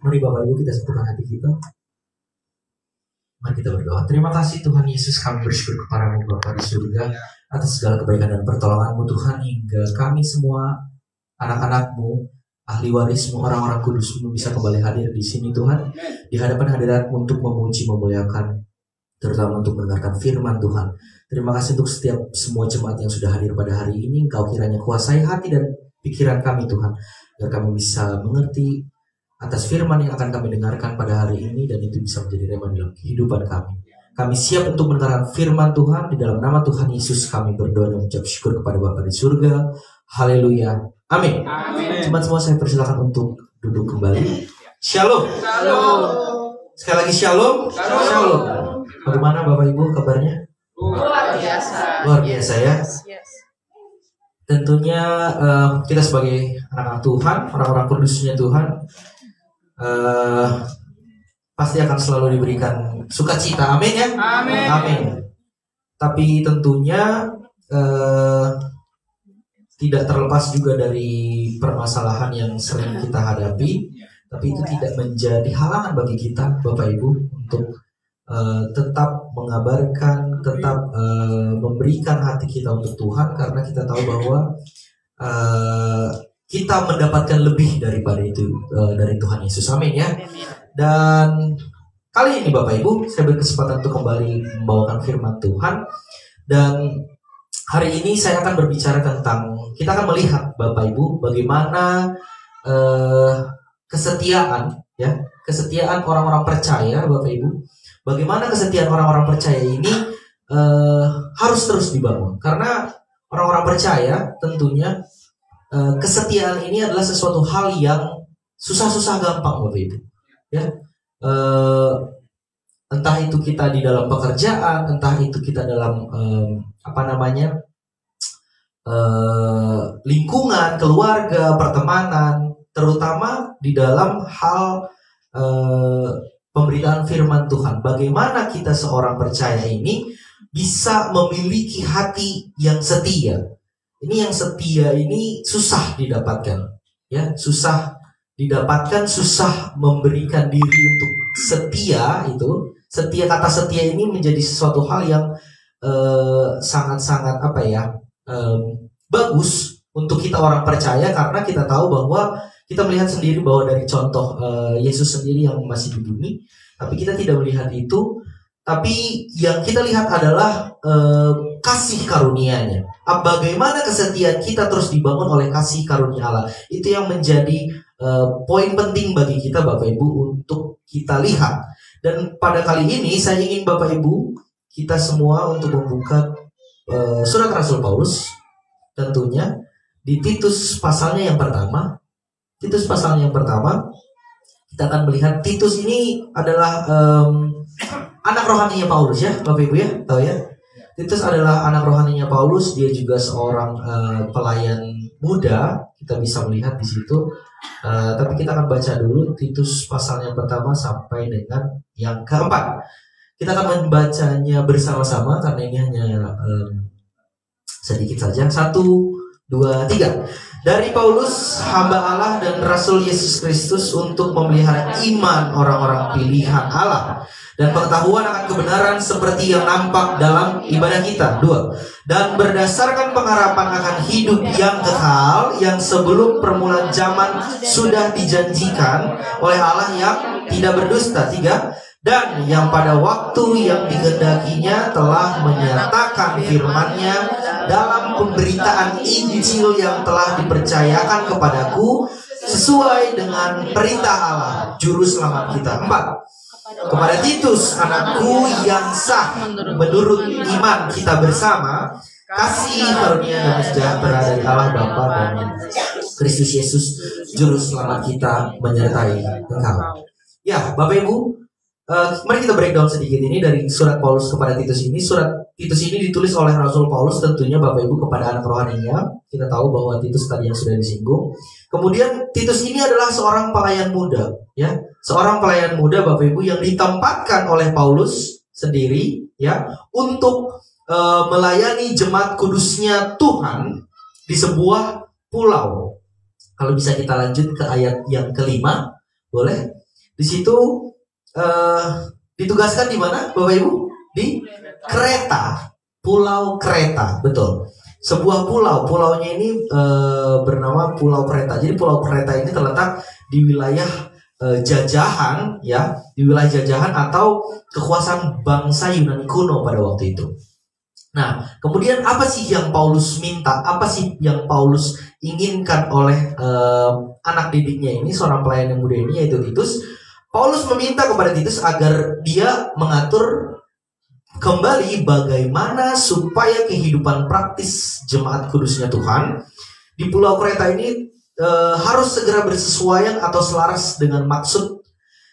Mari Bapak Ibu kita satukan hati kita. Mari kita berdoa. Terima kasih Tuhan Yesus, kami bersyukur kepadamu Bapa di surga atas segala kebaikan dan pertolongan-Mu Tuhan, hingga kami semua anak-anak-Mu, ahli waris-Mu, orang-orang kudus-Mu bisa kembali hadir di sini Tuhan, di hadapan hadirat untuk memuji, memuliakan, terutama untuk mendengarkan firman Tuhan. Terima kasih untuk setiap semua jemaat yang sudah hadir pada hari ini. Engkau kiranya kuasai hati dan pikiran kami Tuhan, agar kami bisa mengerti atas firman yang akan kami dengarkan pada hari ini, dan itu bisa menjadi rema dalam kehidupan kami. Kami siap untuk mendengarkan firman Tuhan. Di dalam nama Tuhan Yesus kami berdoa dan mengucap syukur kepada Bapa di surga. Haleluya. Amin. Jemaat semua saya persilakan untuk duduk kembali. Shalom. Shalom. Sekali lagi shalom. Shalom. Bagaimana Bapak Ibu kabarnya? Luar biasa. Luar biasa ya. Yes. Tentunya kita sebagai anak-anak Tuhan, orang-orang kudusnya Tuhan, pasti akan selalu diberikan sukacita. Amin ya. Amin. Amin. Tapi tentunya tidak terlepas juga dari permasalahan yang sering kita hadapi. Tapi itu tidak menjadi halangan bagi kita Bapak Ibu untuk tetap mengabarkan, tetap memberikan hati kita untuk Tuhan, karena kita tahu bahwa kita mendapatkan lebih daripada itu dari Tuhan Yesus. Amin ya. Dan kali ini Bapak Ibu, saya berkesempatan untuk kembali membawakan firman Tuhan. Dan hari ini saya akan berbicara tentang, kita akan melihat Bapak Ibu bagaimana kesetiaan ya, kesetiaan orang-orang percaya Bapak Ibu. Bagaimana kesetiaan orang-orang percaya ini harus terus dibangun. Karena orang-orang percaya tentunya kesetiaan ini adalah sesuatu hal yang susah-susah gampang Bapak Ibu. Ya, entah itu kita di dalam pekerjaan, entah itu kita dalam lingkungan, keluarga, pertemanan, terutama di dalam hal pemberitaan firman Tuhan. Bagaimana kita seorang percaya ini bisa memiliki hati yang setia. Ini yang setia ini susah didapatkan, ya, susah didapatkan, susah memberikan diri untuk setia. Itu setia, kata setia ini menjadi sesuatu hal yang sangat-sangat bagus untuk kita orang percaya, karena kita tahu bahwa kita melihat sendiri bahwa dari contoh Yesus sendiri yang masih di bumi, tapi kita tidak melihat itu. Tapi yang kita lihat adalah kasih karunia-Nya. Bagaimana kesetiaan kita terus dibangun oleh kasih karunia Allah. Itu yang menjadi poin penting bagi kita Bapak Ibu untuk kita lihat. Dan pada kali ini saya ingin Bapak Ibu kita semua untuk membuka surat Rasul Paulus, tentunya di Titus pasalnya yang pertama. Titus pasalnya yang pertama, kita akan melihat Titus ini adalah anak rohaninya Paulus ya, Bapak Ibu ya, tahu ya. Titus adalah anak rohaninya Paulus, dia juga seorang pelayan muda, kita bisa melihat di situ. Tapi kita akan baca dulu Titus pasal yang pertama sampai dengan yang keempat. Kita akan membacanya bersama-sama karena ini hanya sedikit saja. 1, 2, 3. Dari Paulus, hamba Allah dan Rasul Yesus Kristus, untuk memelihara iman orang-orang pilihan Allah dan pengetahuan akan kebenaran seperti yang nampak dalam ibadah kita. 2. Dan berdasarkan pengharapan akan hidup yang kekal, yang sebelum permulaan zaman sudah dijanjikan oleh Allah yang tidak berdusta. 3. Dan yang pada waktu yang dikehendakinya telah menyatakan firman-Nya dalam pemberitaan Injil yang telah dipercayakan kepadaku sesuai dengan perintah Allah, Juru Selamat kita. 4. Kepada Titus, anakku yang sah menurut iman kita bersama, kasih karunia dan sejahtera dari Allah Bapa dan Kristus Yesus, Juru Selamat kita, menyertai engkau. Ya, Bapak Ibu, mari kita breakdown sedikit ini dari surat Paulus kepada Titus ini. Surat Titus ini ditulis oleh Rasul Paulus tentunya Bapak Ibu kepada anak rohaninya. Kita tahu bahwa Titus tadi yang sudah disinggung. Kemudian Titus ini adalah seorang pelayan muda, ya, seorang pelayan muda Bapak Ibu yang ditempatkan oleh Paulus sendiri, ya, untuk melayani jemaat kudusnya Tuhan di sebuah pulau. Kalau bisa kita lanjut ke ayat yang kelima, boleh? Di situ ditugaskan di mana, Bapak Ibu? Di Kreta, Pulau Kreta, betul. Sebuah pulaunya ini bernama Pulau Kreta. Jadi Pulau Kreta ini terletak di wilayah jajahan, ya, di wilayah jajahan atau kekuasaan bangsa Yunani kuno pada waktu itu. Nah, kemudian apa sih yang Paulus minta? Apa sih yang Paulus inginkan oleh anak didiknya ini, seorang pelayan yang muda ini, yaitu Titus? Paulus meminta kepada Titus agar dia mengatur kembali bagaimana supaya kehidupan praktis jemaat kudusnya Tuhan di Pulau Kreta ini harus segera bersesuaian atau selaras dengan maksud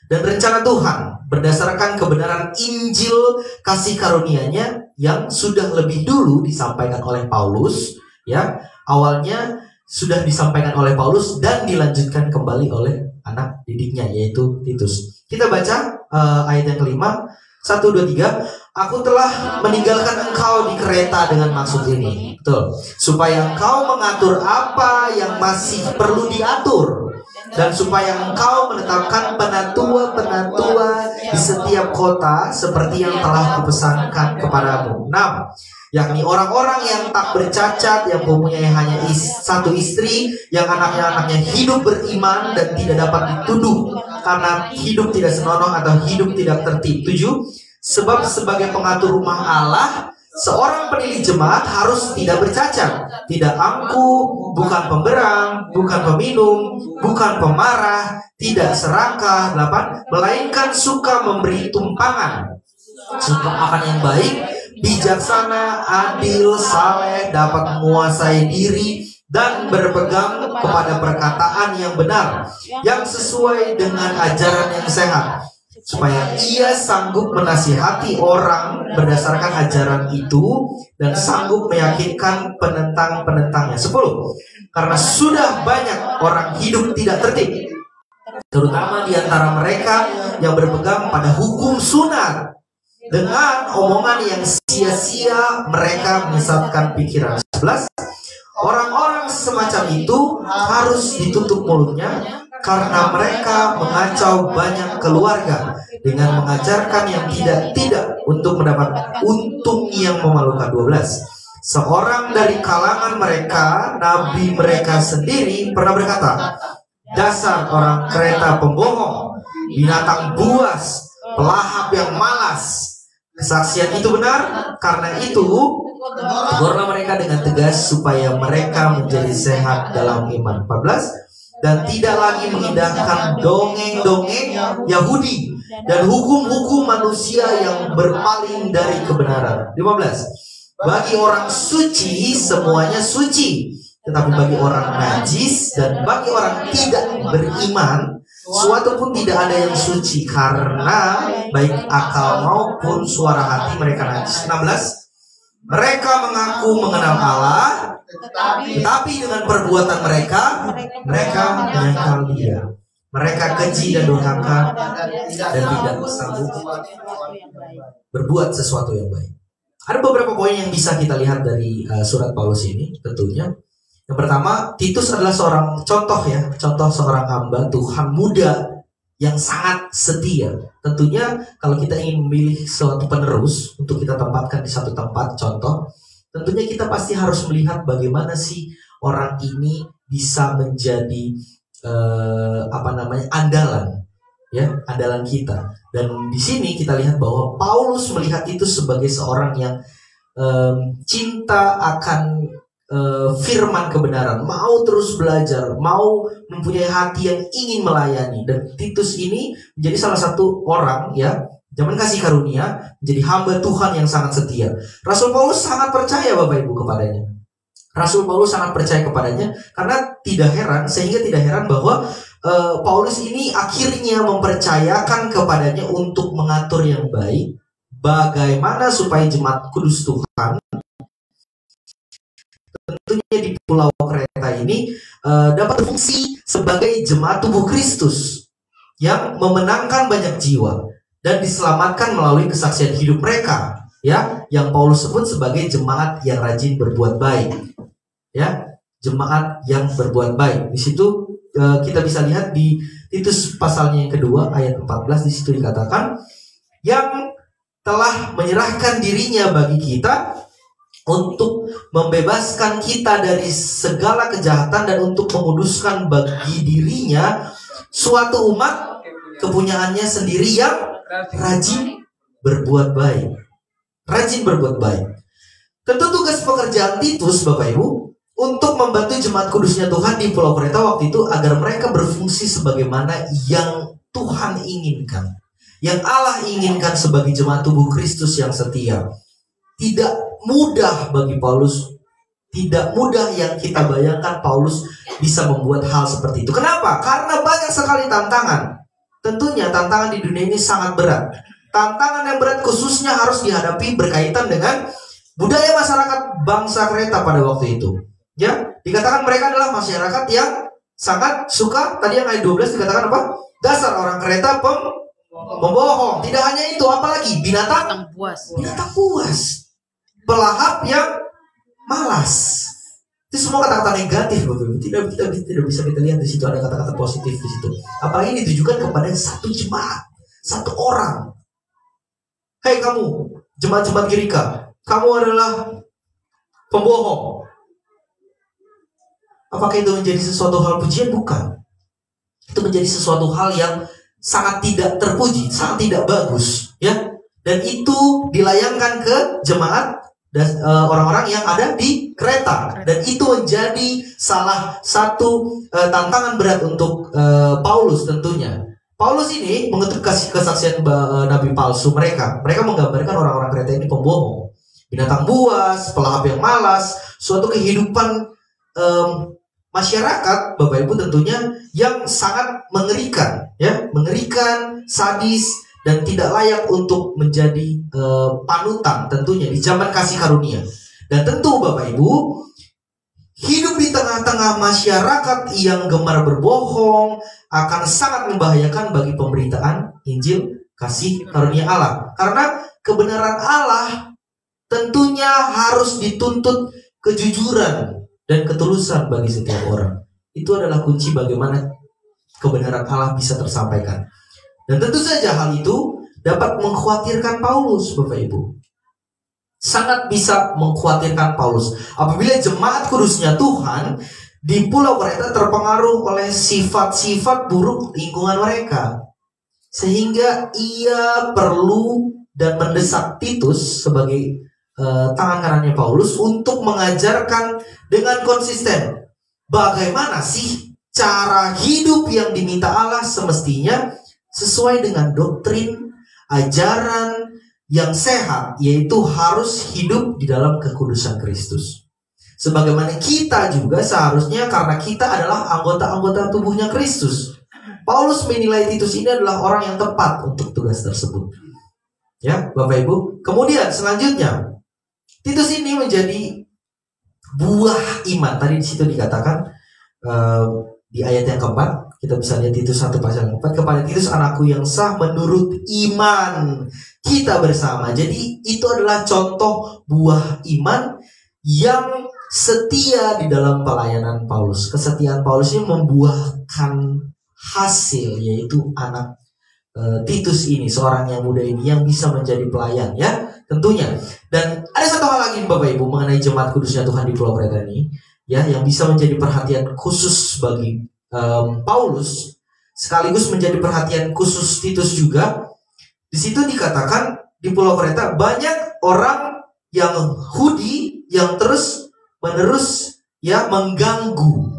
dan rencana Tuhan berdasarkan kebenaran Injil kasih karunia-Nya yang sudah lebih dulu disampaikan oleh Paulus, ya. Awalnya sudah disampaikan oleh Paulus dan dilanjutkan kembali oleh anak didiknya, yaitu Titus. Kita baca ayat yang kelima, 1, 2, 3. Aku telah meninggalkan engkau di Kreta dengan maksud ini, betul, supaya engkau mengatur apa yang masih perlu diatur, dan supaya engkau menetapkan penatua-penatua di setiap kota seperti yang telah kupesankan kepadamu. 6. Yakni orang-orang yang tak bercacat, yang mempunyai hanya satu istri, yang anaknya hidup beriman dan tidak dapat dituduh karena hidup tidak senonoh atau hidup tidak tertib. 7. Sebab sebagai pengatur rumah Allah, seorang pendiri jemaat harus tidak bercacat, tidak angkuh, bukan pemberang, bukan peminum, bukan pemarah, tidak serakah. 8. Melainkan suka memberi tumpangan, suka akan yang baik, bijaksana, adil, saleh, dapat menguasai diri, dan berpegang kepada perkataan yang benar, yang sesuai dengan ajaran yang sehat, supaya ia sanggup menasihati orang berdasarkan ajaran itu dan sanggup meyakinkan penentang-penentangnya. 10. Karena sudah banyak orang hidup tidak tertib, terutama di antara mereka yang berpegang pada hukum sunat. Dengan omongan yang sia-sia mereka menyesatkan pikiran. 11. Orang-orang semacam itu harus ditutup mulutnya, karena mereka mengacau banyak keluarga dengan mengajarkan yang tidak untuk mendapat untung yang memalukan. 12. Seorang dari kalangan mereka, nabi mereka sendiri, pernah berkata, dasar orang Kreta pembohong, binatang buas, pelahap yang malas. Kesaksian itu benar, karena itu tegurlah mereka dengan tegas supaya mereka menjadi sehat dalam iman. 14. Dan tidak lagi mengindahkan dongeng-dongeng Yahudi dan hukum-hukum manusia yang berpaling dari kebenaran. 15. Bagi orang suci semuanya suci, tetapi bagi orang najis dan bagi orang tidak beriman suatu pun tidak ada yang suci, karena baik akal maupun suara hati mereka najis. 16. Mereka mengaku mengenal Allah, tetapi dengan perbuatan mereka menyangkal Dia. Mereka keji dan durhaka dan tidak sanggup berbuat sesuatu yang baik. Ada beberapa poin yang bisa kita lihat dari surat Paulus ini tentunya. Yang pertama, Titus adalah seorang contoh, ya, contoh seorang hamba Tuhan muda yang sangat setia. Tentunya kalau kita ingin memilih suatu penerus untuk kita tempatkan di satu tempat contoh, tentunya kita pasti harus melihat bagaimana sih orang ini bisa menjadi andalan, ya, andalan kita. Dan di sini kita lihat bahwa Paulus melihat itu sebagai seorang yang cinta akan firman kebenaran, mau terus belajar, mau mempunyai hati yang ingin melayani. Dan Titus ini menjadi salah satu orang, ya, zaman kasih karunia, menjadi hamba Tuhan yang sangat setia. Rasul Paulus sangat percaya, Bapak Ibu, kepadanya. Rasul Paulus sangat percaya kepadanya, karena sehingga tidak heran bahwa Paulus ini akhirnya mempercayakan kepadanya untuk mengatur yang baik bagaimana supaya jemaat kudus Tuhan tentunya di Pulau Kreta ini dapat berfungsi sebagai jemaat tubuh Kristus yang memenangkan banyak jiwa dan diselamatkan melalui kesaksian hidup mereka, ya, yang Paulus sebut sebagai jemaat yang rajin berbuat baik, ya, jemaat yang berbuat baik. Di situ kita bisa lihat di Titus pasalnya yang kedua ayat 14, di situ dikatakan yang telah menyerahkan dirinya bagi kita untuk membebaskan kita dari segala kejahatan dan untuk menguduskan bagi dirinya suatu umat kepunyaannya sendiri yang rajin berbuat baik. Rajin berbuat baik. Tentu tugas pekerjaan Titus, Bapak Ibu, untuk membantu jemaat kudusnya Tuhan di Pulau Kreta waktu itu agar mereka berfungsi sebagaimana yang Tuhan inginkan, yang Allah inginkan sebagai jemaat tubuh Kristus yang setia. Tidak mudah bagi Paulus, tidak mudah yang kita bayangkan Paulus bisa membuat hal seperti itu. Kenapa? Karena banyak sekali tantangan. Tentunya tantangan di dunia ini sangat berat. Tantangan yang berat khususnya harus dihadapi berkaitan dengan budaya masyarakat bangsa Kreta pada waktu itu. Ya, dikatakan mereka adalah masyarakat yang sangat suka, tadi yang ayat 12 dikatakan apa? Dasar orang Kreta pembohong. Tidak hanya itu, apalagi binatang buas. Pelahap yang malas. Itu semua kata-kata negatif, Bapak. Tidak bisa kita lihat di situ ada kata-kata positif di situ. Apalagi ditujukan kepada satu jemaat, satu orang. Hei kamu, jemaat-jemaat Girika, kamu adalah pembohong. Apakah itu menjadi sesuatu hal pujian? Bukan. Itu menjadi sesuatu hal yang sangat tidak terpuji, sangat tidak bagus, ya. Dan itu dilayangkan ke jemaat dan orang-orang yang ada di Kreta. Dan itu menjadi salah satu tantangan berat untuk Paulus tentunya. Paulus ini mengetuk kesaksian nabi palsu mereka. Mereka menggambarkan orang-orang Kreta ini pembohong, binatang buas, pelahap yang malas, suatu kehidupan masyarakat, Bapak Ibu, tentunya yang sangat mengerikan, ya, mengerikan, sadis, dan tidak layak untuk menjadi panutan tentunya di zaman kasih karunia. Dan tentu Bapak Ibu, hidup di tengah-tengah masyarakat yang gemar berbohong akan sangat membahayakan bagi pemberitaan Injil kasih karunia Allah. Karena kebenaran Allah tentunya harus dituntut kejujuran dan ketulusan bagi setiap orang. Itu adalah kunci bagaimana kebenaran Allah bisa tersampaikan. Dan tentu saja hal itu dapat mengkhawatirkan Paulus, Bapak Ibu. Sangat bisa mengkhawatirkan Paulus apabila jemaat kudusnya Tuhan di Pulau Kreta terpengaruh oleh sifat-sifat buruk lingkungan mereka, sehingga ia perlu dan mendesak Titus sebagai tangan kanannya Paulus untuk mengajarkan dengan konsisten bagaimana sih cara hidup yang diminta Allah semestinya sesuai dengan doktrin ajaran yang sehat, yaitu harus hidup di dalam kekudusan Kristus. Sebagaimana kita juga seharusnya, karena kita adalah anggota-anggota tubuhnya Kristus. Paulus menilai Titus ini adalah orang yang tepat untuk tugas tersebut. Ya, Bapak Ibu. Kemudian selanjutnya, Titus ini menjadi buah iman. Tadi di situ dikatakan di ayat yang keempat, kita bisa lihat Titus 1 pasal 4, kepada Titus anakku yang sah menurut iman kita bersama. Jadi itu adalah contoh buah iman yang setia di dalam pelayanan Paulus. Kesetiaan Paulus ini membuahkan hasil, yaitu anak Titus ini, seorang yang muda ini yang bisa menjadi pelayan, ya, tentunya. Dan ada satu hal lagi Bapak Ibu mengenai jemaat kudusnya Tuhan di Pulau Kreta ini, ya, yang bisa menjadi perhatian khusus bagi Paulus, sekaligus menjadi perhatian khusus Titus juga. Di situ dikatakan di Pulau Kreta banyak orang yang Yahudi yang terus menerus, ya, mengganggu.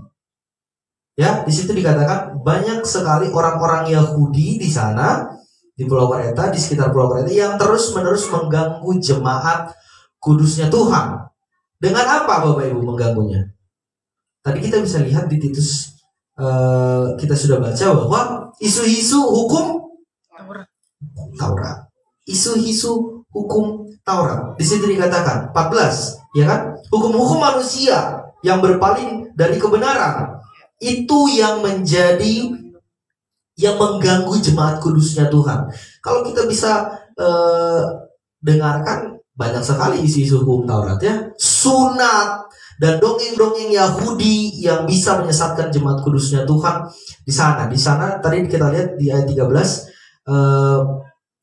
Ya, di situ dikatakan banyak sekali orang-orang Yahudi di sana di Pulau Kreta, di sekitar Pulau Kreta yang terus menerus mengganggu jemaat kudusnya Tuhan. Dengan apa Bapak Ibu mengganggunya? Tadi kita bisa lihat di Titus, kita sudah baca bahwa isu-isu hukum Taurat. Isu-isu hukum Taurat. Di situ dikatakan 14, ya kan? Hukum-hukum manusia yang berpaling dari kebenaran. Itu yang menjadi, yang mengganggu jemaat kudusnya Tuhan. Kalau kita bisa dengarkan banyak sekali isu-isu hukum Taurat, ya. Sunat dan dongeng-dongeng Yahudi yang bisa menyesatkan jemaat kudusnya Tuhan di sana. Di sana tadi kita lihat di ayat 13,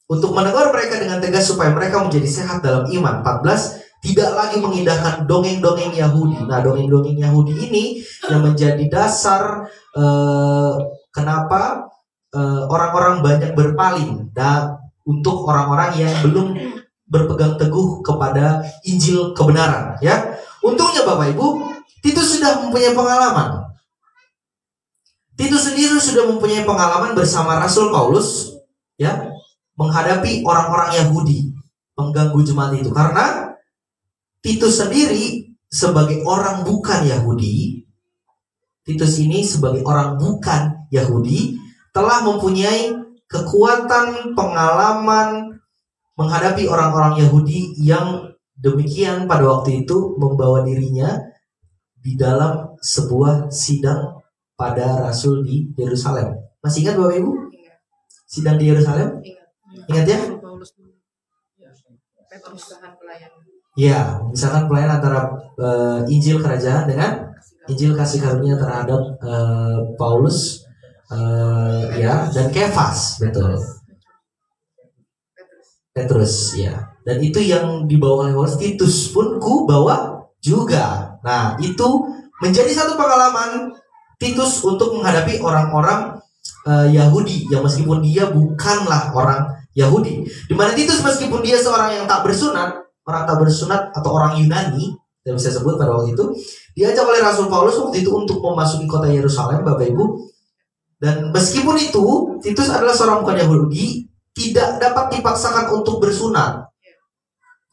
untuk menegur mereka dengan tegas supaya mereka menjadi sehat dalam iman. 14, tidak lagi mengindahkan dongeng-dongeng Yahudi. Nah, dongeng-dongeng Yahudi ini yang menjadi dasar kenapa orang-orang banyak berpaling dan untuk orang-orang yang belum berpegang teguh kepada Injil kebenaran, ya. Untungnya Bapak Ibu, Titus sudah mempunyai pengalaman. Titus sendiri sudah mempunyai pengalaman bersama Rasul Paulus, ya, menghadapi orang-orang Yahudi pengganggu jemaat itu. Karena Titus sendiri sebagai orang bukan Yahudi, Titus ini sebagai orang bukan Yahudi telah mempunyai kekuatan pengalaman menghadapi orang-orang Yahudi yang demikian pada waktu itu membawa dirinya di dalam sebuah sidang pada Rasul di Yerusalem. Masih ingat Bapak Ibu? Sidang di Yerusalem? Ingat ya? Ya, misalkan pelayan antara Injil kerajaan dengan Injil kasih karunia terhadap Paulus, ya, dan Kefas, betul. Petrus, ya. Dan itu yang dibawa oleh Paulus. Titus pun ku bawa juga. Nah, itu menjadi satu pengalaman Titus untuk menghadapi orang-orang Yahudi yang meskipun dia bukanlah orang Yahudi. Di mana Titus meskipun dia seorang yang tak bersunat, orang tak bersunat atau orang Yunani, kita bisa sebut pada waktu itu, diajak oleh Rasul Paulus waktu itu untuk memasuki kota Yerusalem, Bapak Ibu. Dan meskipun itu Titus adalah seorang bukan Yahudi, tidak dapat dipaksakan untuk bersunat.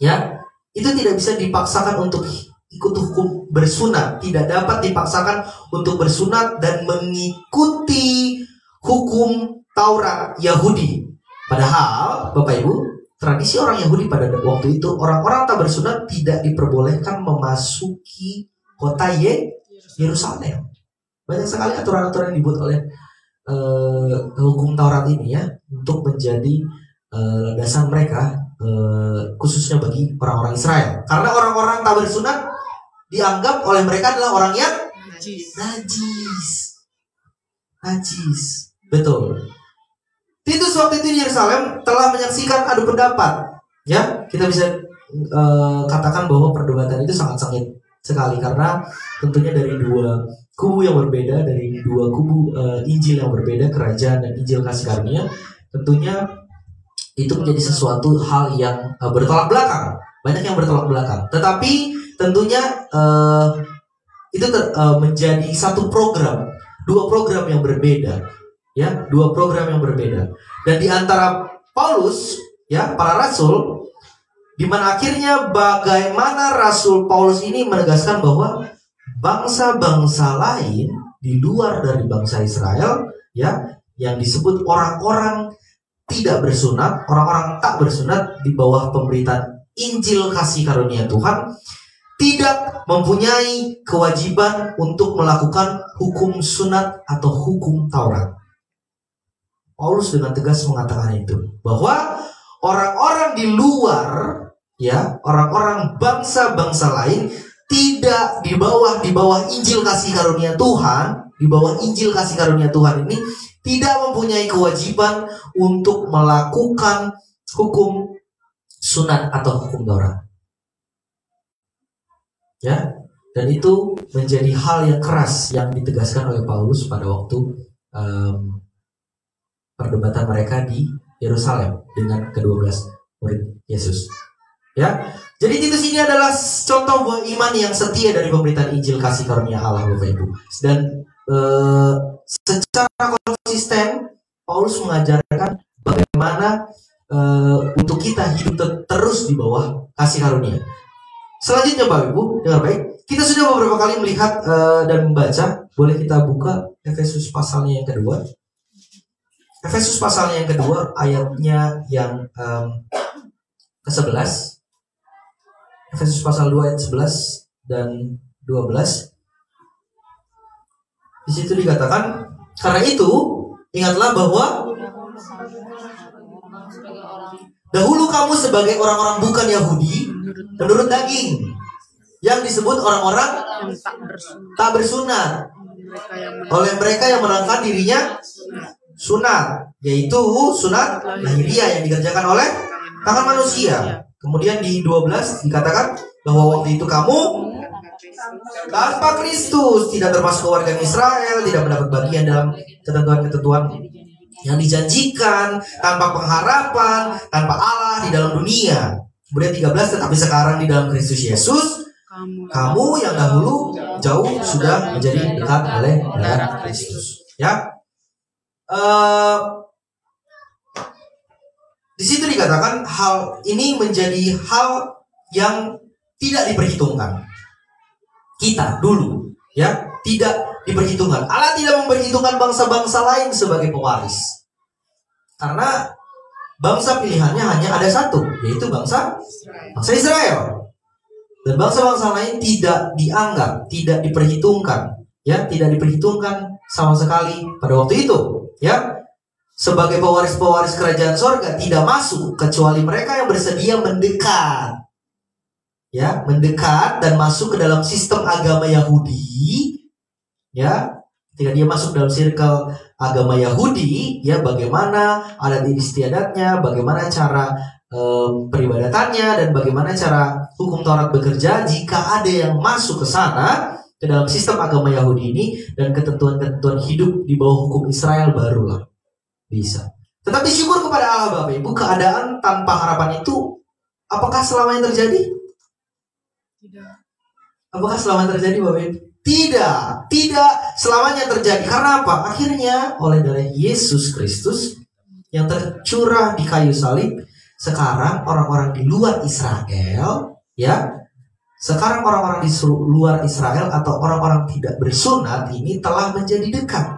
Ya, itu tidak bisa dipaksakan untuk ikut hukum bersunat, tidak dapat dipaksakan untuk bersunat dan mengikuti hukum Taurat Yahudi. Padahal, Bapak Ibu, tradisi orang Yahudi pada waktu itu, orang-orang tak bersunat tidak diperbolehkan memasuki kota Yerusalem. Banyak sekali aturan-aturan yang dibuat oleh hukum Taurat ini, ya, untuk menjadi landasan mereka, khususnya bagi orang-orang Israel. Karena orang-orang tak bersunat dianggap oleh mereka adalah orang yang najis. Betul. Titus waktu itu di Yerusalem telah menyaksikan adu pendapat. Ya, kita bisa katakan bahwa perdebatan itu sangat sengit sekali karena tentunya dari dua kubu yang berbeda, dari dua kubu Injil yang berbeda, kerajaan dan Injil kasih karunia. Tentunya itu menjadi sesuatu hal yang bertolak belakang. Banyak yang bertolak belakang. Tetapi tentunya itu menjadi satu program, dua program yang berbeda, ya, dua program yang berbeda. Dan di antara Paulus, ya, para rasul, di mana akhirnya bagaimana Rasul Paulus ini menegaskan bahwa bangsa-bangsa lain di luar dari bangsa Israel, ya, yang disebut orang-orang tidak bersunat, orang-orang tak bersunat di bawah pemberitaan Injil kasih karunia Tuhan, tidak mempunyai kewajiban untuk melakukan hukum sunat atau hukum Taurat. Paulus dengan tegas mengatakan itu, bahwa orang-orang di luar, ya, orang-orang bangsa-bangsa lain tidak di bawah Injil kasih karunia Tuhan, di bawah Injil kasih karunia Tuhan ini tidak mempunyai kewajiban untuk melakukan hukum sunat atau hukum Taurat. Ya, dan itu menjadi hal yang keras yang ditegaskan oleh Paulus pada waktu perdebatan mereka di Yerusalem dengan ke-12 murid Yesus. Ya, jadi Titus ini adalah contoh buah iman yang setia dari pemberitaan Injil kasih karunia Allah, Bapak Ibu. Dan secara konsisten Paulus mengajarkan bagaimana untuk kita hidup terus di bawah kasih karunia. Selanjutnya Bapak Ibu, dengar baik. Kita sudah beberapa kali melihat dan membaca. Boleh kita buka Efesus pasalnya yang kedua. Efesus pasalnya yang kedua, ayatnya yang ke-11. Efesus pasal 2 ayat 11 dan 12. Di situ dikatakan, karena itu ingatlah bahwa dahulu kamu sebagai orang-orang bukan Yahudi menurut daging yang disebut orang-orang yang tak bersunat mereka yang oleh mereka yang menerangkan dirinya sunat, yaitu sunat lahiriah yang dikerjakan oleh tangan manusia. Kemudian di 12 dikatakan bahwa waktu itu kamu tanpa Kristus, tidak termasuk keluarga Israel, tidak mendapat bagian dalam ketentuan-ketentuan yang dijanjikan, tanpa pengharapan, tanpa Allah di dalam dunia. Kemudian 13, tetapi sekarang di dalam Kristus Yesus, kamu yang dahulu jauh sudah menjadi dekat oleh darah Kristus. Ya, di situ dikatakan hal ini menjadi hal yang tidak diperhitungkan. Kita dulu, ya, tidak diperhitungkan. Allah tidak memperhitungkan bangsa-bangsa lain sebagai pewaris, karena bangsa pilihannya hanya ada satu, yaitu bangsa Israel. Dan bangsa-bangsa lain tidak dianggap, tidak diperhitungkan, ya, tidak diperhitungkan sama sekali pada waktu itu, ya. Sebagai pewaris-pewaris kerajaan sorga tidak masuk kecuali mereka yang bersedia mendekat, ya, mendekat dan masuk ke dalam sistem agama Yahudi, ya. Ketika dia masuk dalam circle agama Yahudi, ya, bagaimana adat istiadatnya, bagaimana cara peribadatannya, dan bagaimana cara hukum Taurat bekerja. Jika ada yang masuk ke sana, ke dalam sistem agama Yahudi ini, dan ketentuan-ketentuan hidup di bawah hukum Israel, barulah bisa. Tetapi syukur kepada Allah Bapak Ibu, keadaan tanpa harapan itu apakah selamanya terjadi? tidak. Apakah selamanya terjadi Bapak Ibu? Tidak selamanya terjadi. Karena apa? Akhirnya oleh darah Yesus Kristus yang tercurah di kayu salib, sekarang orang-orang di luar Israel, ya, sekarang orang-orang di luar Israel atau orang-orang tidak bersunat ini telah menjadi dekat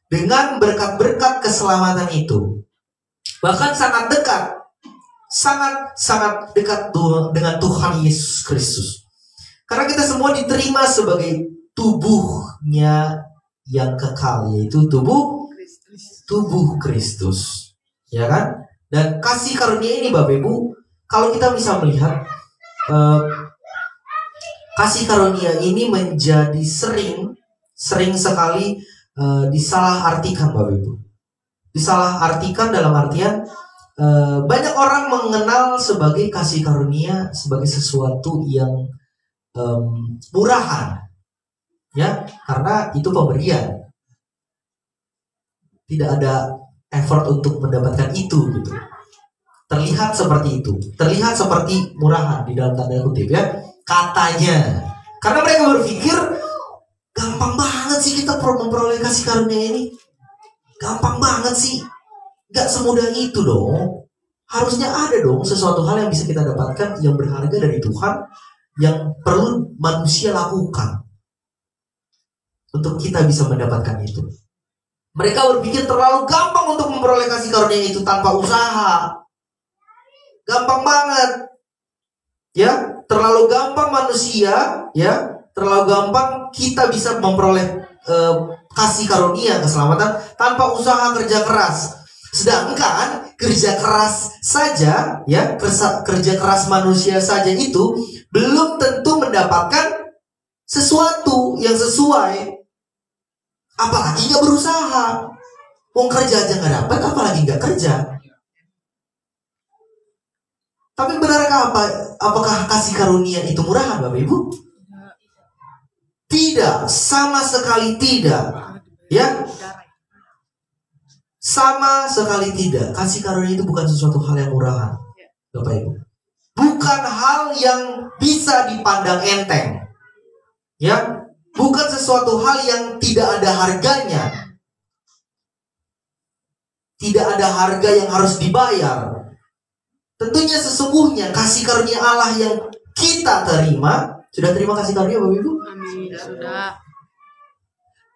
dengan berkat-berkat keselamatan itu. Bahkan sangat dekat, sangat dekat dengan Tuhan Yesus Kristus. Karena kita semua diterima sebagai tubuhnya yang kekal, yaitu tubuh Kristus, ya kan? Dan kasih karunia ini Bapak Ibu, kalau kita bisa melihat kasih karunia ini menjadi sering sekali disalahartikan Bapak Ibu. Disalahartikan dalam artian banyak orang mengenal sebagai kasih karunia sebagai sesuatu yang murahan, ya, karena itu pemberian, tidak ada effort untuk mendapatkan itu, gitu. Terlihat seperti itu, terlihat seperti murahan di dalam tanda kutip, ya, katanya, karena mereka berpikir gampang banget sih kita memperoleh kasih karunia ini, gampang banget sih, gak semudah itu dong. Harusnya ada dong sesuatu hal yang bisa kita dapatkan yang berharga dari Tuhan, yang perlu manusia lakukan untuk kita bisa mendapatkan itu. Mereka berpikir terlalu gampang untuk memperoleh kasih karunia itu tanpa usaha. Gampang banget, ya, terlalu gampang manusia, ya, terlalu gampang kita bisa memperoleh kasih karunia keselamatan tanpa usaha kerja keras. Sedangkan kerja keras saja, ya, kerja keras manusia saja itu belum tentu mendapatkan sesuatu yang sesuai, apalagi nggak berusaha. Mau kerja aja nggak dapat, apalagi nggak kerja. Tapi benarkah apakah kasih karunia itu murahan Bapak Ibu? Tidak, sama sekali tidak, ya. Sama sekali tidak. Kasih karunia itu bukan sesuatu hal yang murahan Bapak Ibu. Bukan hal yang bisa dipandang enteng, ya. Bukan sesuatu hal yang tidak ada harganya, tidak ada harga yang harus dibayar. Tentunya sesungguhnya kasih karunia Allah yang kita terima. Sudah terima kasih karunia Bapak Ibu? Amin. Sudah.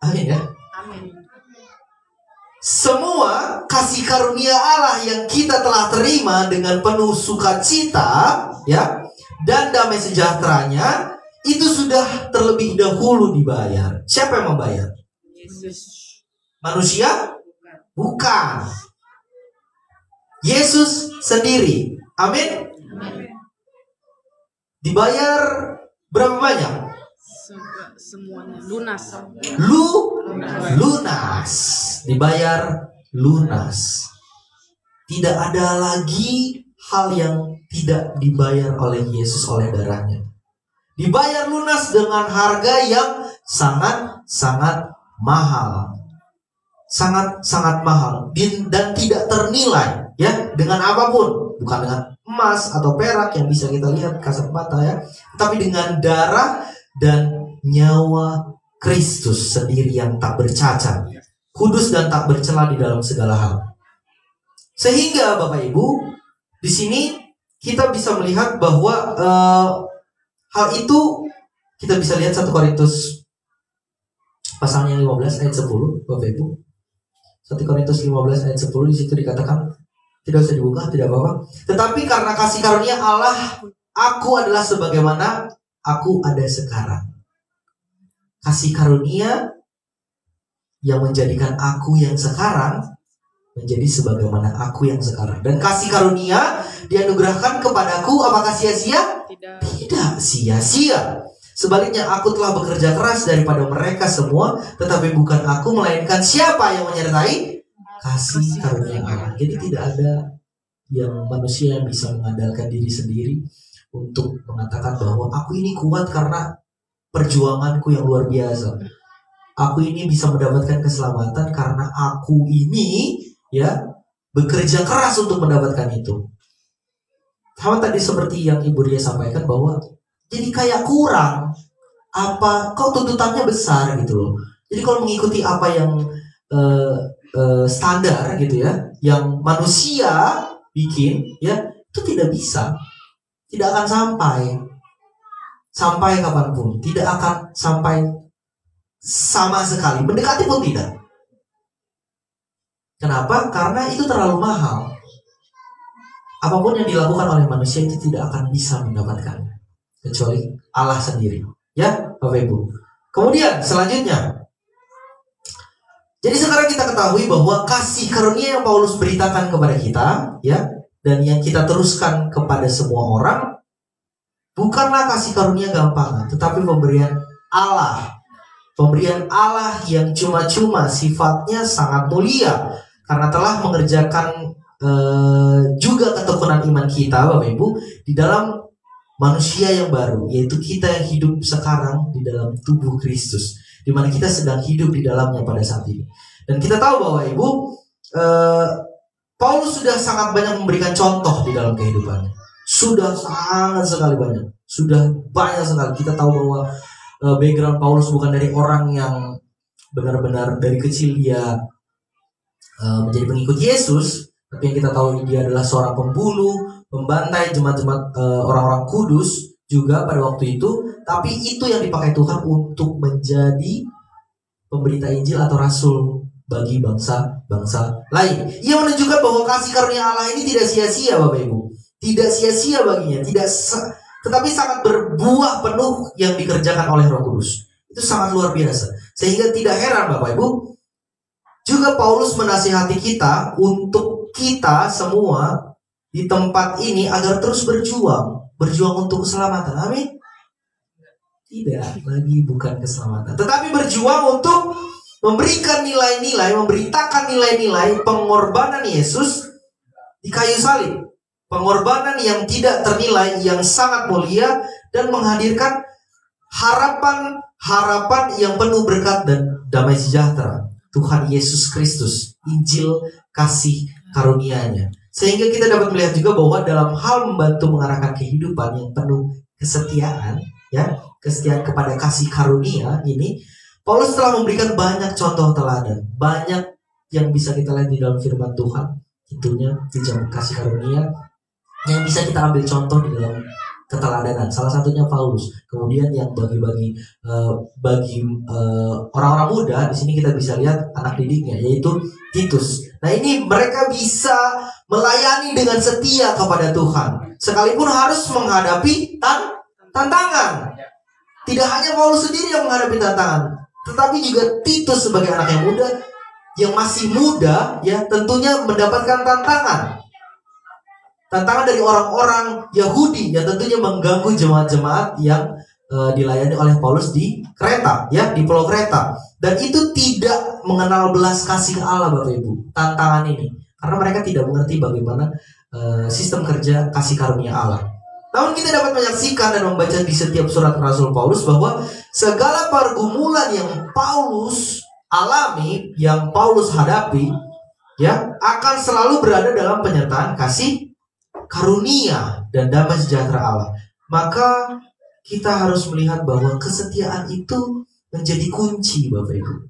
Amin, ya. Amin. Semua kasih karunia Allah yang kita telah terima dengan penuh sukacita, ya, dan damai sejahteranya, itu sudah terlebih dahulu dibayar. Siapa yang membayar? Yesus. Manusia? Bukan. Yesus sendiri. Amin. Amin. Dibayar Berapa banyak? Semuanya lunas. Lunas. Dibayar lunas. Tidak ada lagi hal yang tidak dibayar oleh Yesus oleh darahnya. Dibayar lunas dengan harga yang sangat-sangat mahal. Sangat-sangat mahal dan tidak ternilai ya dengan apapun, bukan dengan emas atau perak yang bisa kita lihat kasat mata ya, tapi dengan darah dan nyawa Kristus sendiri yang tak bercacat, kudus dan tak bercela di dalam segala hal. Sehingga Bapak Ibu, di sini kita bisa melihat bahwa hal itu kita bisa lihat 1 Korintus pasalnya 15 ayat 10, Bapak Ibu. 1 Korintus 15 ayat 10 di situ dikatakan, tidak usah dibuka, tidak apa-apa. Tetapi karena kasih karunia Allah, aku adalah sebagaimana aku ada sekarang. Kasih karunia yang menjadikan aku yang sekarang menjadi sebagaimana aku yang sekarang. Dan kasih karunia dianugerahkan kepadaku apakah sia-sia? Tidak sia-sia. Sebaliknya aku telah bekerja keras daripada mereka semua, tetapi bukan aku melainkan siapa yang menyertai? Kasih karunia Allah. Jadi tidak ada yang manusia yang bisa mengandalkan diri sendiri untuk mengatakan bahwa aku ini kuat karena perjuanganku yang luar biasa. Aku ini bisa mendapatkan keselamatan karena aku ini ya bekerja keras untuk mendapatkan itu. Sama tadi seperti yang Ibu Ria sampaikan bahwa jadi kayak kurang apa, kok tuntutannya besar gitu loh. Jadi kalau mengikuti apa yang standar gitu ya, yang manusia bikin ya, itu tidak bisa, tidak akan sampai kapanpun, tidak akan sampai sama sekali, mendekati pun tidak. Kenapa? Karena itu terlalu mahal. Apapun yang dilakukan oleh manusia itu tidak akan bisa mendapatkan, kecuali Allah sendiri. Ya, Bapak Ibu. Kemudian selanjutnya, jadi sekarang kita ketahui bahwa kasih karunia yang Paulus beritakan kepada kita, ya, dan yang kita teruskan kepada semua orang, bukanlah kasih karunia gampang, tetapi pemberian Allah. Pemberian Allah yang cuma-cuma, sifatnya sangat mulia, karena telah mengerjakan juga ketekunan iman kita, Bapak Ibu, di dalam manusia yang baru, yaitu kita yang hidup sekarang di dalam tubuh Kristus, di mana kita sedang hidup di dalamnya pada saat ini. Dan kita tahu bahwa Ibu, Paulus sudah sangat banyak memberikan contoh di dalam kehidupannya. Sudah sangat sekali banyak. Sudah banyak sekali. Kita tahu bahwa background Paulus bukan dari orang yang benar-benar dari kecil dia menjadi pengikut Yesus, tapi yang kita tahu dia adalah seorang pembunuh, membantai jemaat-jemaat orang-orang kudus juga pada waktu itu. Tapi itu yang dipakai Tuhan untuk menjadi pemberita Injil atau rasul bagi bangsa-bangsa lain. Ia menunjukkan bahwa kasih karunia Allah ini tidak sia-sia, Bapak Ibu. Tidak sia-sia baginya, tetapi sangat berbuah penuh yang dikerjakan oleh Roh Kudus. Itu sangat luar biasa. Sehingga tidak heran Bapak Ibu, juga Paulus menasihati kita untuk kita semua di tempat ini agar terus berjuang untuk keselamatan. Amin. Tidak lagi bukan keselamatan, tetapi berjuang untuk memberikan nilai-nilai, memberitakan nilai-nilai pengorbanan Yesus di kayu salib. Pengorbanan yang tidak ternilai, yang sangat mulia, dan menghadirkan harapan yang penuh berkat dan damai sejahtera. Tuhan Yesus Kristus, Injil kasih karunia-Nya. Sehingga kita dapat melihat juga bahwa dalam hal membantu mengarahkan kehidupan yang penuh kesetiaan, ya, kesetiaan kepada kasih karunia ini, Paulus telah memberikan banyak contoh teladan, banyak yang bisa kita lihat di dalam firman Tuhan, tentunya di dalam kasih karunia yang bisa kita ambil contoh di dalam keteladanan. Salah satunya Paulus. Kemudian yang bagi orang-orang muda, di sini kita bisa lihat anak didiknya, yaitu Titus. Nah, ini mereka bisa melayani dengan setia kepada Tuhan, sekalipun harus menghadapi tantangan. Tidak hanya Paulus sendiri yang menghadapi tantangan, tetapi juga Titus sebagai anak yang muda, yang masih muda, ya, tentunya mendapatkan tantangan dari orang-orang Yahudi yang tentunya mengganggu jemaat-jemaat yang dilayani oleh Paulus di Kreta, ya, di Pulau Kreta. Dan itu tidak mengenal belas kasih Allah, Bapak Ibu. Tantangan ini karena mereka tidak mengerti bagaimana sistem kerja kasih karunia Allah. Namun kita dapat menyaksikan dan membaca di setiap surat Rasul Paulus bahwa segala pergumulan yang Paulus alami, yang Paulus hadapi, ya, akan selalu berada dalam penyertaan kasih karunia dan damai sejahtera Allah. Maka kita harus melihat bahwa kesetiaan itu menjadi kunci, Bapak Ibu.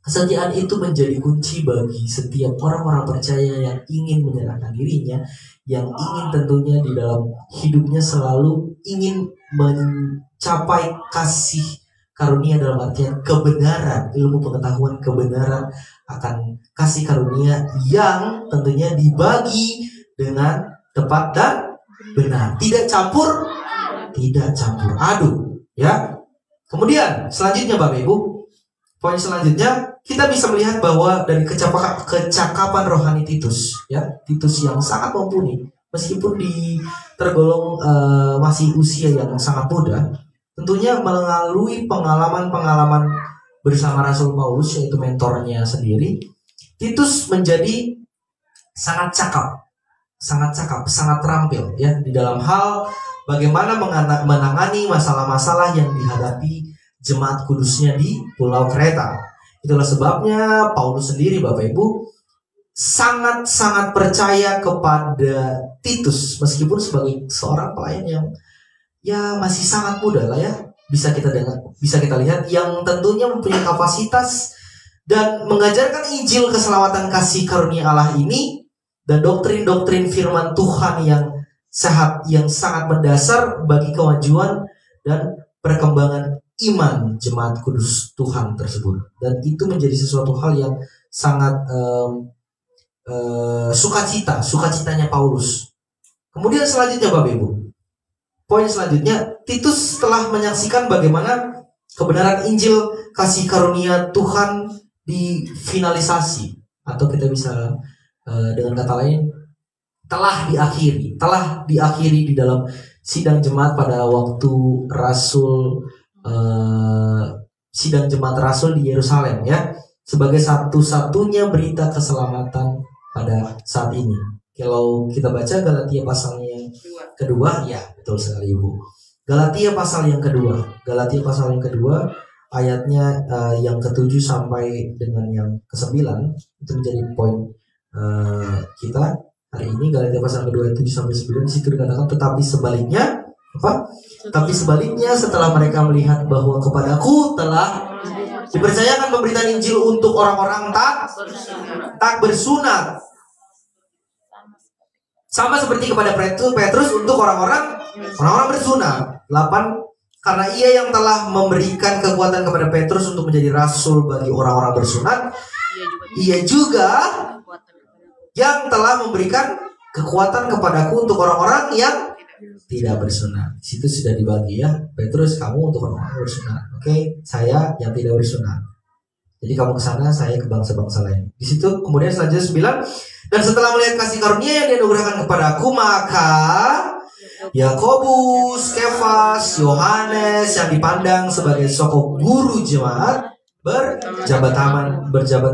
Kesetiaan itu menjadi kunci bagi setiap orang-orang percaya yang ingin menyerahkan dirinya, yang ingin tentunya di dalam hidupnya selalu ingin mencapai kasih karunia dalam artian kebenaran, ilmu pengetahuan kebenaran akan kasih karunia yang tentunya dibagi dengan tepat dan benar, tidak campur aduk, ya. Kemudian selanjutnya, Bapak Ibu, poin selanjutnya kita bisa melihat bahwa dari kecakapan rohani Titus, ya, Titus yang sangat mumpuni meskipun tergolong masih usia yang sangat muda, tentunya melalui pengalaman-pengalaman bersama Rasul Paulus, yaitu mentornya sendiri, Titus menjadi sangat cakap, sangat terampil, ya, di dalam hal bagaimana menangani masalah-masalah yang dihadapi jemaat kudusnya di Pulau Kreta. Itulah sebabnya Paulus sendiri, Bapak Ibu, sangat percaya kepada Titus meskipun sebagai seorang pelayan yang ya masih sangat muda lah, ya. Bisa kita lihat yang tentunya mempunyai kapasitas dan mengajarkan Injil keselamatan kasih karunia Allah ini dan doktrin-doktrin firman Tuhan yang sehat, yang sangat mendasar bagi kemajuan dan perkembangan iman jemaat kudus Tuhan tersebut. Dan itu menjadi sesuatu hal yang sangat sukacitanya Paulus. Kemudian selanjutnya, Bapak Ibu, poin selanjutnya, Titus telah menyaksikan bagaimana kebenaran Injil kasih karunia Tuhan difinalisasi, atau kita bisa dengan kata lain telah diakhiri di dalam sidang jemaat pada waktu sidang jemaat Rasul di Yerusalem, ya, sebagai satu-satunya berita keselamatan pada saat ini. Kalau kita baca Galatia pasal yang kedua, ya, betul sekali, Ibu. Galatia pasal yang kedua ayatnya yang ke-7 sampai dengan yang ke-9 itu menjadi poin kita hari ini. Galatia pasal kedua 7 sampai 9, di situ dikatakan tetapi sebaliknya setelah mereka melihat bahwa kepadaku telah dipercayakan pemberitaan Injil untuk orang-orang tak bersunat, sama seperti kepada Petrus untuk orang-orang bersunat. 8, karena ia yang telah memberikan kekuatan kepada Petrus untuk menjadi rasul bagi orang-orang bersunat, ia juga yang telah memberikan kekuatan kepadaku untuk orang-orang yang tidak bersunat. Situ sudah dibagi, ya. Petrus, kamu untuk orang-orang bersunat. Oke, saya yang tidak bersunat. Jadi kamu ke sana, saya ke bangsa-bangsa lain. Di situ kemudian selanjutnya 9, dan setelah melihat kasih karunia yang dianugerahkan kepadaku, maka Yakobus, Kefas, Yohanes yang dipandang sebagai sosok guru jemaat berjabat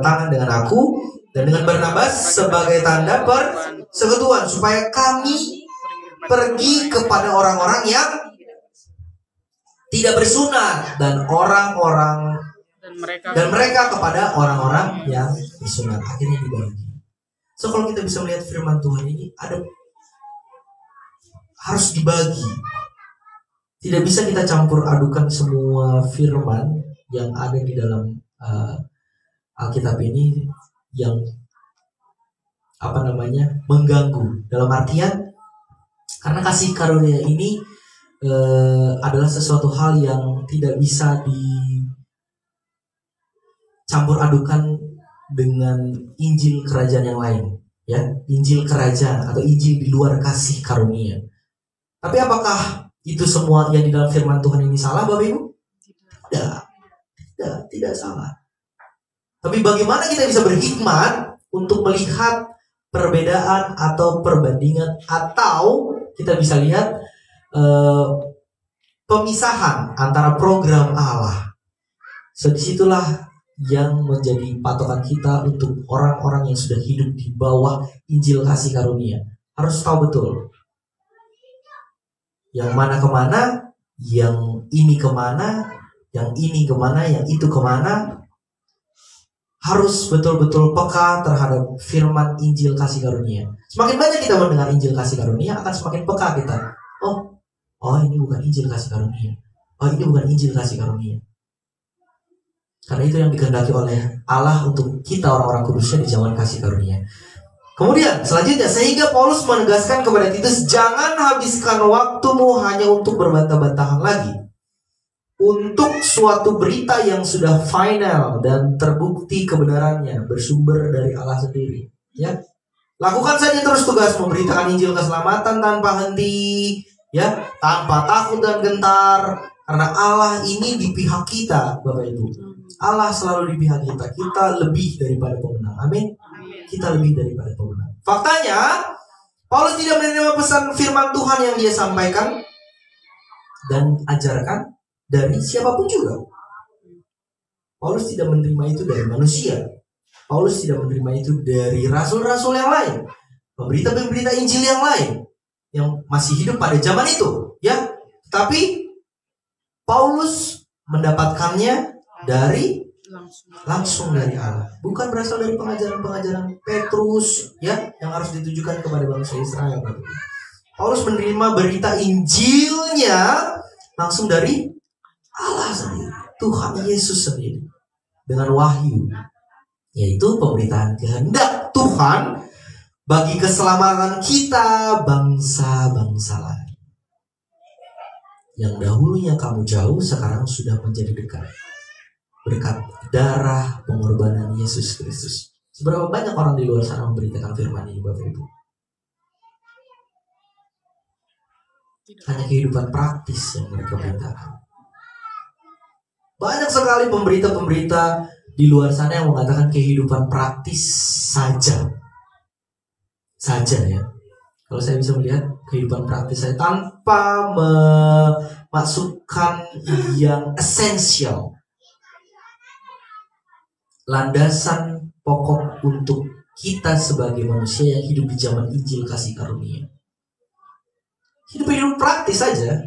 tangan dengan aku dan dengan Barnabas sebagai tanda persekutuan, supaya kami pergi kepada orang-orang yang tidak bersunat dan mereka kepada orang-orang yang bersunat. Akhirnya dibagi. So kalau kita bisa melihat firman Tuhan ini harus dibagi. Tidak bisa kita campur adukan semua firman yang ada di dalam Alkitab ini yang mengganggu, dalam artian karena kasih karunia ini adalah sesuatu hal yang tidak bisa dicampur adukan dengan Injil kerajaan yang lain, ya, Injil kerajaan atau Injil di luar kasih karunia. Tapi apakah itu semua yang di dalam firman Tuhan ini salah, Bapak Ibu? Tidak salah. Tapi bagaimana kita bisa berhikmat untuk melihat perbedaan atau perbandingan, atau kita bisa lihat pemisahan antara program Allah. So disitulah yang menjadi patokan kita untuk orang-orang yang sudah hidup di bawah Injil kasih karunia. Harus tahu betul yang mana kemana, yang ini kemana, yang ini kemana, yang itu kemana. Harus betul-betul peka terhadap firman Injil kasih karunia. Semakin banyak kita mendengar Injil kasih karunia, akan semakin peka kita. Oh ini bukan Injil kasih karunia. Oh ini bukan Injil kasih karunia. Karena itu yang dikehendaki oleh Allah untuk kita orang-orang kudusnya di zaman kasih karunia. Kemudian selanjutnya, sehingga Paulus menegaskan kepada Titus, jangan habiskan waktumu hanya untuk berbantah-bantahan lagi, untuk suatu berita yang sudah final dan terbukti kebenarannya bersumber dari Allah sendiri. Ya, lakukan saja terus tugas memberitakan Injil keselamatan tanpa henti, ya, tanpa takut dan gentar, karena Allah ini di pihak kita, Bapak Ibu. Allah selalu di pihak kita. Kita lebih daripada pemenang. Amin. Kita lebih daripada pemenang. Faktanya, Paulus tidak menerima pesan firman Tuhan yang dia sampaikan dan ajarkan dari siapapun juga. Paulus tidak menerima itu dari manusia. Paulus tidak menerima itu dari rasul-rasul yang lain, pemberita-pemberita Injil yang lain yang masih hidup pada zaman itu, ya. Tapi Paulus mendapatkannya dari langsung dari Allah, bukan berasal dari pengajaran-pengajaran Petrus, ya, yang harus ditujukan kepada bangsa Israel. Paulus menerima berita Injilnya langsung dari Allah sendiri, Tuhan Yesus sendiri, dengan wahyu, yaitu pemberitaan kehendak Tuhan bagi keselamatan kita bangsa-bangsa lain. Yang dahulunya kamu jauh, sekarang sudah menjadi dekat, berkat darah pengorbanan Yesus Kristus. Seberapa banyak orang di luar sana memberitakan firman ini, Bapak Ibu? Hanya kehidupan praktis yang mereka beritakan. Banyak sekali pemberita-pemberita di luar sana yang mengatakan kehidupan praktis saja ya. Kalau saya bisa melihat kehidupan praktis saya tanpa memasukkan yang esensial, landasan pokok untuk kita sebagai manusia yang hidup di zaman Injil kasih karunia. Hidup praktis saja.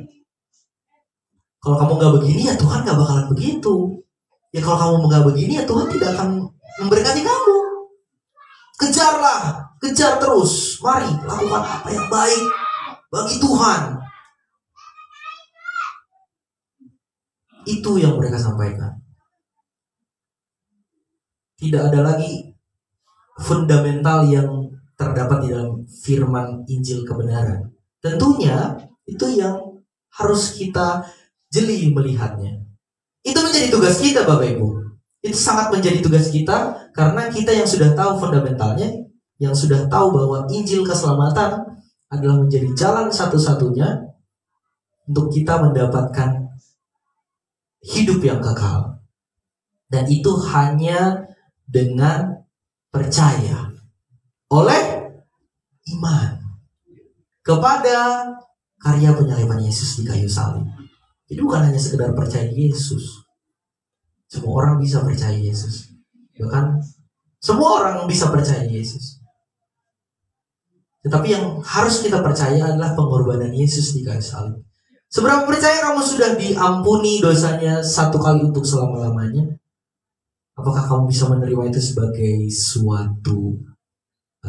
Kalau kamu gak begini, ya Tuhan gak bakalan begitu. Ya kalau kamu gak begini, ya Tuhan tidak akan memberkati kamu. Kejarlah, kejar terus. Mari lakukan apa yang baik bagi Tuhan. Itu yang mereka sampaikan. Tidak ada lagi fundamental yang terdapat di dalam firman Injil kebenaran. Tentunya itu yang harus kita jeli melihatnya. Itu menjadi tugas kita, Bapak Ibu. Itu sangat menjadi tugas kita, karena kita yang sudah tahu fundamentalnya, yang sudah tahu bahwa Injil keselamatan adalah menjadi jalan satu-satunya untuk kita mendapatkan hidup yang kekal. Dan itu hanya dengan percaya oleh iman kepada karya penyaliban Yesus di kayu salib. Jadi bukan hanya sekedar percaya Yesus. Semua orang bisa percaya Yesus. Bahkan semua orang bisa percaya Yesus. Tetapi yang harus kita percaya adalah pengorbanan Yesus di kayu salib. Seberapa percaya kamu sudah diampuni dosanya satu kali untuk selama-lamanya? Apakah kamu bisa menerima itu sebagai suatu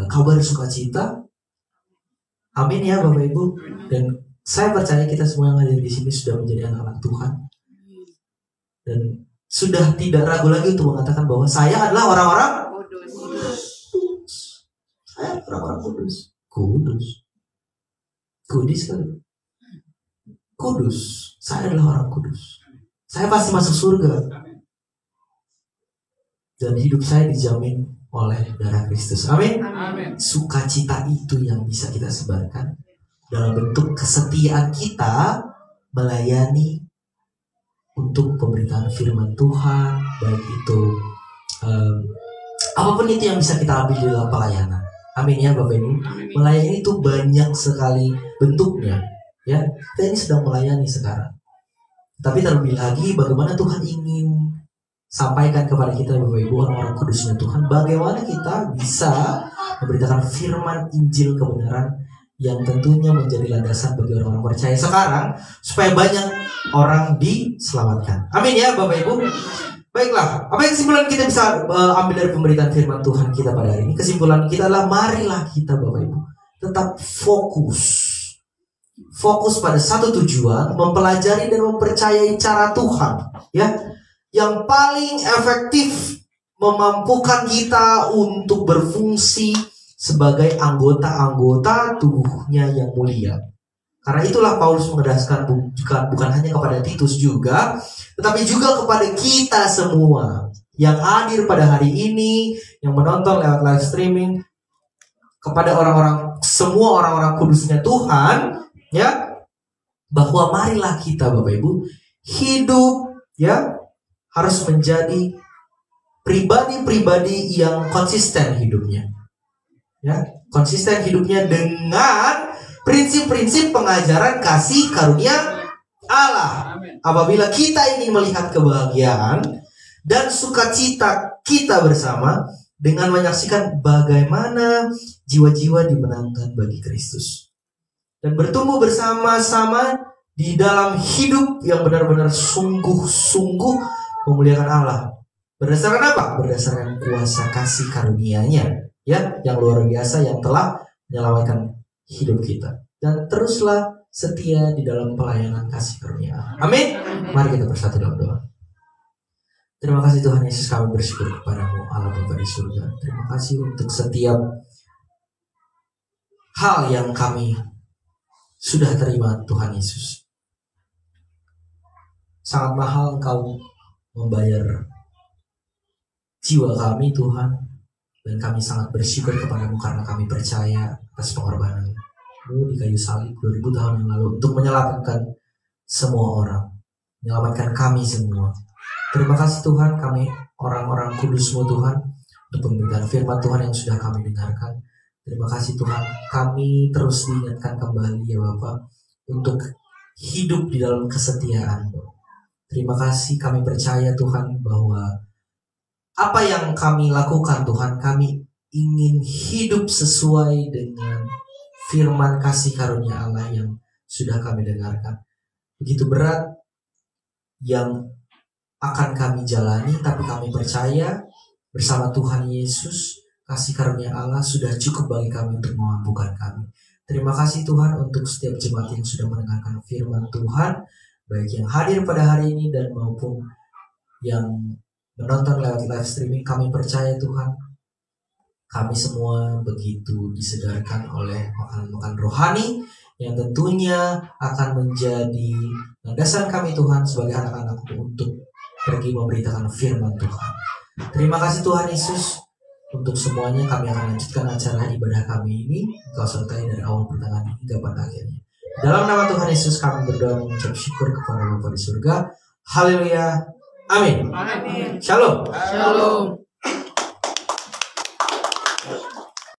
kabar sukacita? Amin ya Bapak Ibu. Dan saya percaya kita semua yang hadir di sini sudah menjadi anak-anak Tuhan. Dan sudah tidak ragu lagi untuk mengatakan bahwa saya adalah orang-orang kudus. Saya orang-orang kudus. Kudus kan? Kudus. Saya adalah orang kudus. Saya pasti masuk surga. Dan hidup saya dijamin oleh darah Kristus. Amin. Sukacita itu yang bisa kita sebarkan dalam bentuk kesetiaan kita melayani untuk pemberitaan firman Tuhan, baik itu apapun itu yang bisa kita ambil di dalam pelayanan. Amin ya Bapak Ibu. Melayani itu banyak sekali bentuknya, ya. Kita ini sedang melayani sekarang. Tapi terlebih lagi bagaimana Tuhan ingin sampaikan kepada kita Bapak Ibu orang-orang kudusnya Tuhan, bagaimana kita bisa memberitakan firman Injil kebenaran yang tentunya menjadi landasan bagi orang-orang percaya sekarang supaya banyak orang diselamatkan. Amin ya Bapak Ibu. Baiklah, apa yang kesimpulan kita bisa ambil dari pemberitaan firman Tuhan kita pada hari ini? Kesimpulan kita adalah marilah kita Bapak Ibu tetap fokus pada satu tujuan, mempelajari dan mempercayai cara Tuhan, ya, yang paling efektif memampukan kita untuk berfungsi sebagai anggota-anggota tubuhnya yang mulia. Karena itulah Paulus menegaskan bukan hanya kepada Titus juga, tetapi juga kepada kita semua yang hadir pada hari ini, yang menonton lewat live streaming, kepada semua orang-orang kudusnya Tuhan, ya, bahwa marilah kita Bapak Ibu hidup, ya, harus menjadi pribadi-pribadi yang konsisten hidupnya, ya, konsisten hidupnya dengan prinsip-prinsip pengajaran kasih karunia Allah. Apabila kita ingin melihat kebahagiaan dan sukacita kita bersama dengan menyaksikan bagaimana jiwa-jiwa dimenangkan bagi Kristus dan bertumbuh bersama-sama di dalam hidup yang benar-benar sungguh-sungguh memuliakan Allah. Berdasarkan apa? Berdasarkan kuasa kasih karunia-Nya, ya, yang luar biasa yang telah menyelamatkan hidup kita. Dan teruslah setia di dalam pelayanan kasih karunia Allah. Amin. Mari kita bersatu dalam doa. Terima kasih Tuhan Yesus, kami bersyukur kepadamu Allah Bapa di surga. Terima kasih untuk setiap hal yang kami sudah terima Tuhan Yesus. Sangat mahal Engkau membayar jiwa kami Tuhan, dan kami sangat bersyukur kepadamu karena kami percaya atas pengorbananmu di kayu salib 2000 tahun yang lalu untuk menyelamatkan semua orang, menyelamatkan kami semua. Terima kasih Tuhan, kami orang-orang kudus-Mu Tuhan, untuk pemberitaan firman Tuhan yang sudah kami dengarkan. Terima kasih Tuhan, kami terus diingatkan kembali ya Bapak untuk hidup di dalam kesetiaan. Terima kasih, kami percaya Tuhan bahwa apa yang kami lakukan Tuhan, kami ingin hidup sesuai dengan firman kasih karunia Allah yang sudah kami dengarkan. Begitu berat yang akan kami jalani, tapi kami percaya bersama Tuhan Yesus, kasih karunia Allah sudah cukup bagi kami untuk memampukan kami. Terima kasih Tuhan untuk setiap jemaat yang sudah mendengarkan firman Tuhan, baik yang hadir pada hari ini dan maupun yang menonton lewat live streaming. Kami percaya Tuhan, kami semua begitu disegarkan oleh makanan-makanan rohani yang tentunya akan menjadi landasan kami Tuhan sebagai anak-anak-Mu untuk pergi memberitakan firman Tuhan. Terima kasih Tuhan Yesus untuk semuanya. Kami akan lanjutkan acara ibadah kami ini, Engkau sertai dari awal pertengahan hingga pada akhirnya. Dalam nama Tuhan Yesus kami berdoa mengucap syukur kepada Bapa di surga. Haleluya. Amin. Amin. Shalom. Shalom.